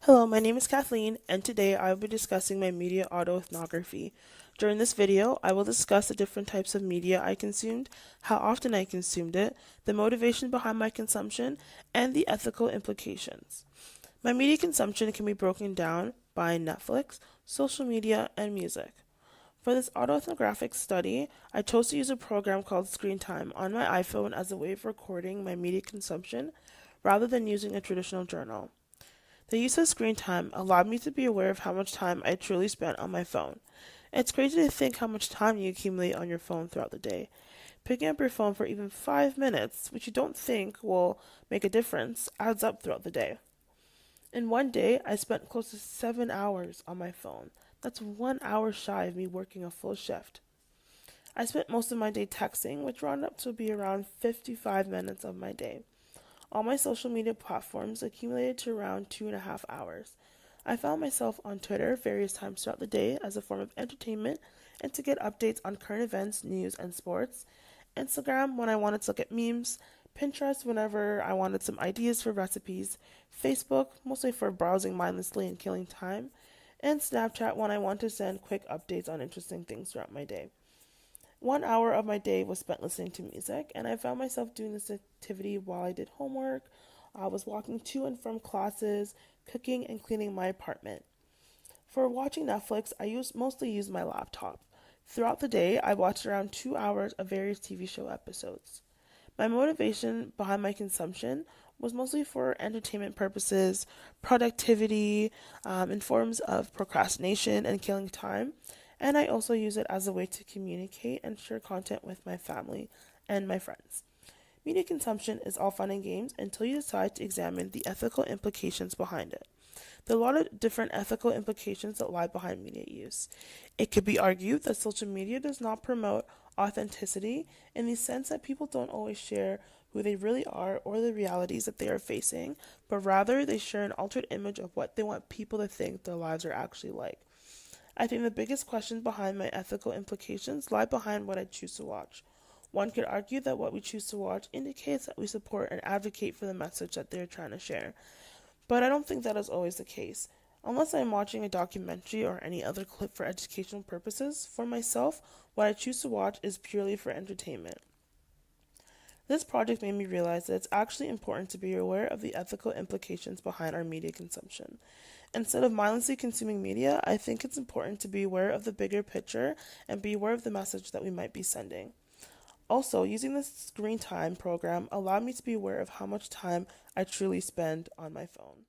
Hello, my name is Kathleen, and today I will be discussing my media autoethnography. During this video, I will discuss the different types of media I consumed, how often I consumed it, the motivation behind my consumption, and the ethical implications. My media consumption can be broken down by Netflix, social media, and music. For this autoethnographic study, I chose to use a program called Screen Time on my iPhone as a way of recording my media consumption rather than using a traditional journal. The use of screen time allowed me to be aware of how much time I truly spent on my phone. It's crazy to think how much time you accumulate on your phone throughout the day. Picking up your phone for even 5 minutes, which you don't think will make a difference, adds up throughout the day. In one day, I spent close to 7 hours on my phone. That's 1 hour shy of me working a full shift. I spent most of my day texting, which rounded up to be around 55 minutes of my day. All my social media platforms accumulated to around 2.5 hours. I found myself on Twitter various times throughout the day as a form of entertainment and to get updates on current events, news, and sports. Instagram when I wanted to look at memes. Pinterest whenever I wanted some ideas for recipes. Facebook mostly for browsing mindlessly and killing time. And Snapchat when I want to send quick updates on interesting things throughout my day. 1 hour of my day was spent listening to music, and I found myself doing this activity while I did homework. I was walking to and from classes, cooking, and cleaning my apartment. For watching Netflix, mostly use my laptop. Throughout the day, I watched around 2 hours of various TV show episodes. My motivation behind my consumption was mostly for entertainment purposes, productivity, in forms of procrastination and killing time, and I also use it as a way to communicate and share content with my family and my friends. Media consumption is all fun and games until you decide to examine the ethical implications behind it. There are a lot of different ethical implications that lie behind media use. It could be argued that social media does not promote authenticity in the sense that people don't always share who they really are or the realities that they are facing, but rather they share an altered image of what they want people to think their lives are actually like. I think the biggest question behind my ethical implications lie behind what I choose to watch. One could argue that what we choose to watch indicates that we support and advocate for the message that they're trying to share. But I don't think that is always the case. Unless I'm watching a documentary or any other clip for educational purposes, for myself, what I choose to watch is purely for entertainment. This project made me realize that it's actually important to be aware of the ethical implications behind our media consumption. Instead of mindlessly consuming media, I think it's important to be aware of the bigger picture and be aware of the message that we might be sending. Also, using this screen time program allowed me to be aware of how much time I truly spend on my phone.